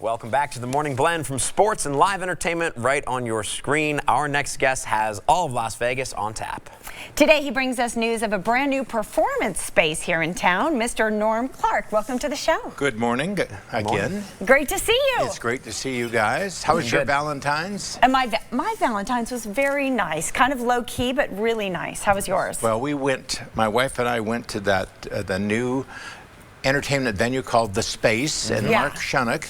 Welcome back to the Morning Blend from sports and live entertainment right on your screen. Our next guest has all of Las Vegas on tap. Today he brings us news of a brand new performance space here in town. Mr. Norm Clark, welcome to the show. Good morning again. Great to see you. It's great to see you guys. How was your Valentine's? And my Valentine's was very nice, kind of low key, but really nice. How was yours? Well, my wife and I went to the new entertainment venue called The Space, and Mark Shunnock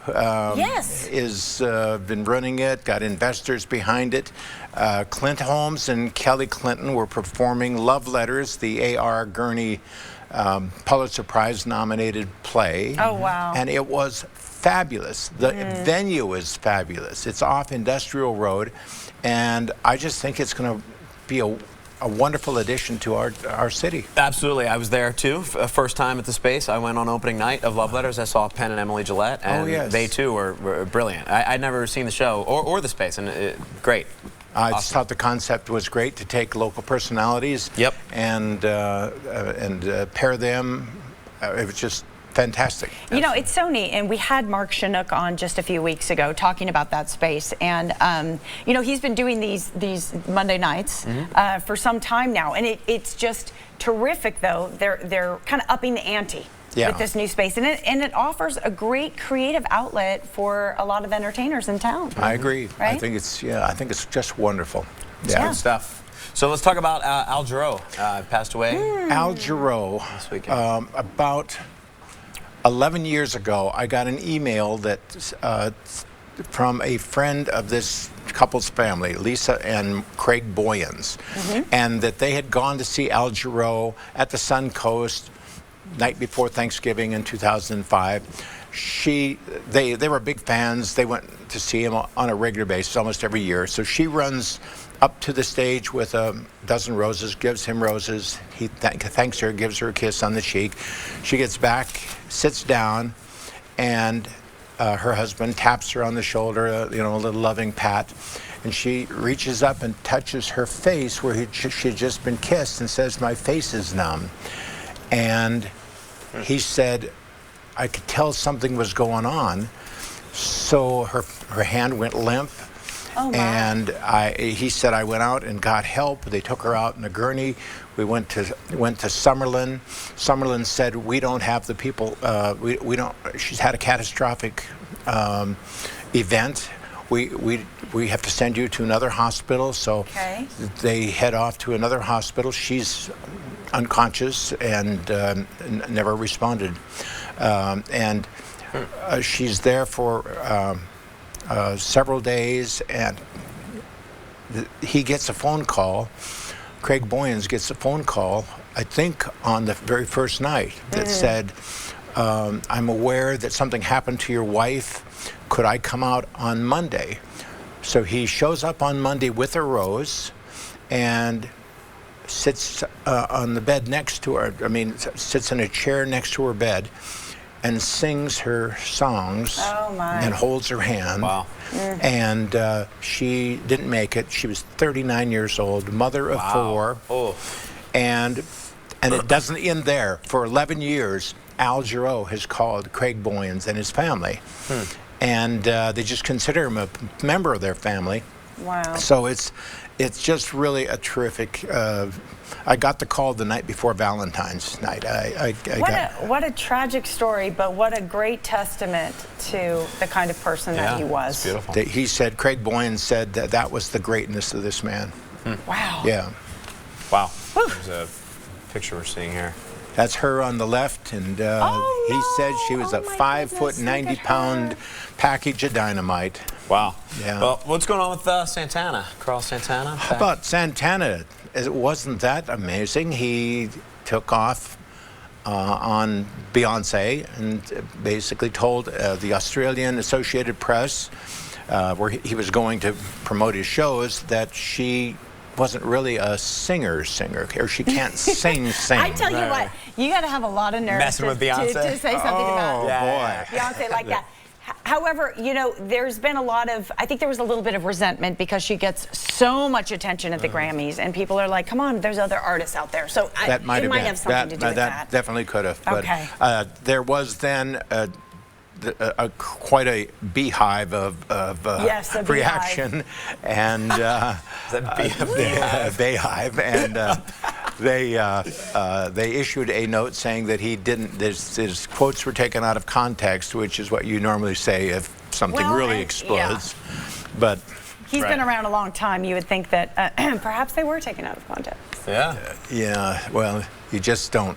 is been running it, got investors behind it. Clint Holmes and Kelly Clinton were performing Love Letters, the A.R. Gurney Pulitzer Prize nominated play. Oh, wow. And it was fabulous. The venue is fabulous. It's off Industrial Road, and I just think it's going to be a wonderful addition to our city. Absolutely. I was there too. First time at the Space. I went on opening night of Love Letters. I saw Penn and Emily Gillette, and they too were brilliant. I'd never seen the show or the Space, and great. I just thought the concept was great, to take local personalities and pair them. It was just fantastic. You know, it's so neat, and we had Mark Shunnock on just a few weeks ago talking about that space, and you know, he's been doing these Monday nights for some time now, and it's just terrific. Though they're kind of upping the ante with this new space, and it offers a great creative outlet for a lot of entertainers in town. I agree. Right? I think it's just wonderful. Good stuff. So let's talk about Al Jarreau. Passed away. Al Jarreau. This weekend. About 11 years ago, I got an email that from a friend of this couple's family, Lisa and Craig Boyens, and that they had gone to see Al Jarreau at the Suncoast night before Thanksgiving in 2005. They were big fans. They went to see him on a regular basis, almost every year. So she runs up to the stage with a dozen roses, gives him roses. He thanks her, gives her a kiss on the cheek. She gets back, sits down, and her husband taps her on the shoulder, you know, a little loving pat. And she reaches up and touches her face where she had just been kissed and says, "My face is numb." And he said, I could tell something was going on. So her hand went limp. Oh, my. And he said, I went out and got help. They took her out in a gurney. We went to Summerlin. Summerlin said, we don't have the people. We don't. She's had a catastrophic event. We have to send you to another hospital. So they head off to another hospital. She's unconscious and never responded. And she's there for several days, and he gets a phone call. Craig Boyens gets a phone call, I think on the very first night, that said, I'm aware that something happened to your wife. Could I come out on Monday? So he shows up on Monday with a rose and sits on the bed next to her. I mean, sits in a chair next to her bed and sings her songs and holds her hand. Wow. And she didn't make it. She was 39 years old, mother of four. And it doesn't end there. For 11 years, Al Jarreau has called Craig Boyens and his family. And they just consider him a member of their family. Wow. So it's just really a terrific. I got the call the night before Valentine's night. What a tragic story, but what a great testament to the kind of person that he was. Beautiful. He said, Craig Boyens said that was the greatness of this man. Wow. Yeah. Wow. There's a picture we're seeing here. That's her on the left, and he said she was a 5 foot 90 pound package of dynamite. Wow. Yeah. Well, what's going on with Santana? Carl Santana? How about Santana? It wasn't that amazing. He took off on Beyonce and basically told the Australian Associated Press, where he was going to promote his shows, that she wasn't really a singer, or she can't sing. I tell you what, you got to have a lot of nerve Messing with Beyonce? to say something about boy. Beyonce like that. However, you know, there's been a lot of, I think there was a little bit of resentment because she gets so much attention at the Grammys, and people are like, come on, there's other artists out there. So that might have something to do with that. That definitely could have. But Okay. there was then quite a beehive of yes, a reaction, and beehive, and they issued a note saying that he didn't. His quotes were taken out of context, which is what you normally say if something really explodes. Yeah. But he's been around a long time. You would think that perhaps they were taken out of context. Yeah. Yeah. Well, you just don't.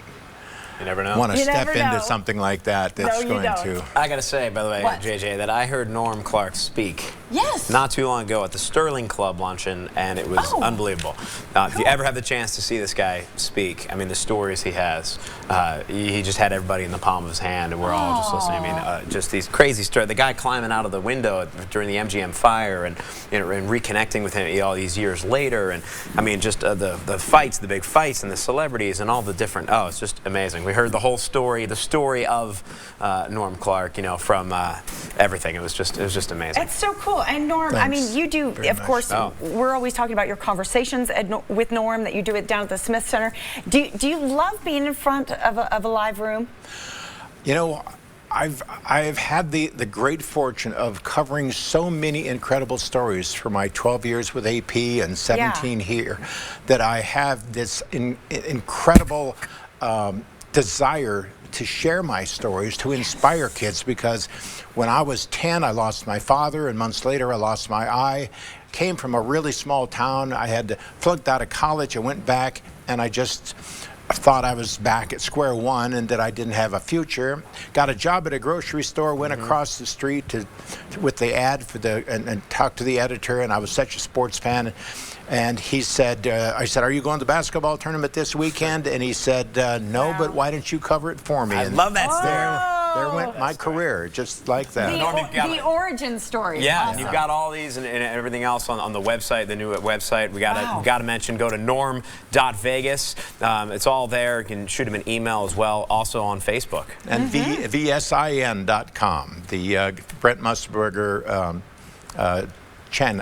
You never know. Want to step into something like that that's going to. I got to say, by the way, JJ, that I heard Norm Clark speak. Yes. Not too long ago at the Sterling Club luncheon, and it was unbelievable. If you ever have the chance to see this guy speak, I mean, the stories he has, he just had everybody in the palm of his hand, and we're all just listening. I mean, just these crazy stories. The guy climbing out of the window during the MGM fire, and and reconnecting with him all these years later, and I mean, just the fights, the big fights, and the celebrities, and all the different. Oh, it's just amazing. We heard the whole story, the story of Norm Clark, you know, from everything. It was just amazing. It's so cool. And Norm, I mean, you do, of course, we're always talking about your conversations with Norm, that you do it down at the Smith Center. Do you love being in front of a live room? You know, I've had the great fortune of covering so many incredible stories for my 12 years with AP and 17 here, that I have this incredible desire to share my stories, to inspire kids, because when I was 10, I lost my father, and months later I lost my eye. Came from a really small town. I had flunked out of college. I went back, and I just thought I was back at square one and that I didn't have a future. Got a job at a grocery store, went across the street with the ad for and talked to the editor, and I was such a sports fan. And he said, I said, "Are you going to the basketball tournament this weekend?" And he said, "No, but why don't you cover it for me?" I love that story. There went my career, just like that. The origin story. Yeah, awesome. You've got all these and everything else on the website, the new website. We got to mention, go to norm.vegas. It's all there. You can shoot him an email as well, also on Facebook. And vsin.com, the Brent Musburger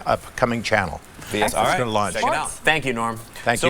upcoming channel. All right, going to launch. Check it out. Thank you, Norm. Thank you.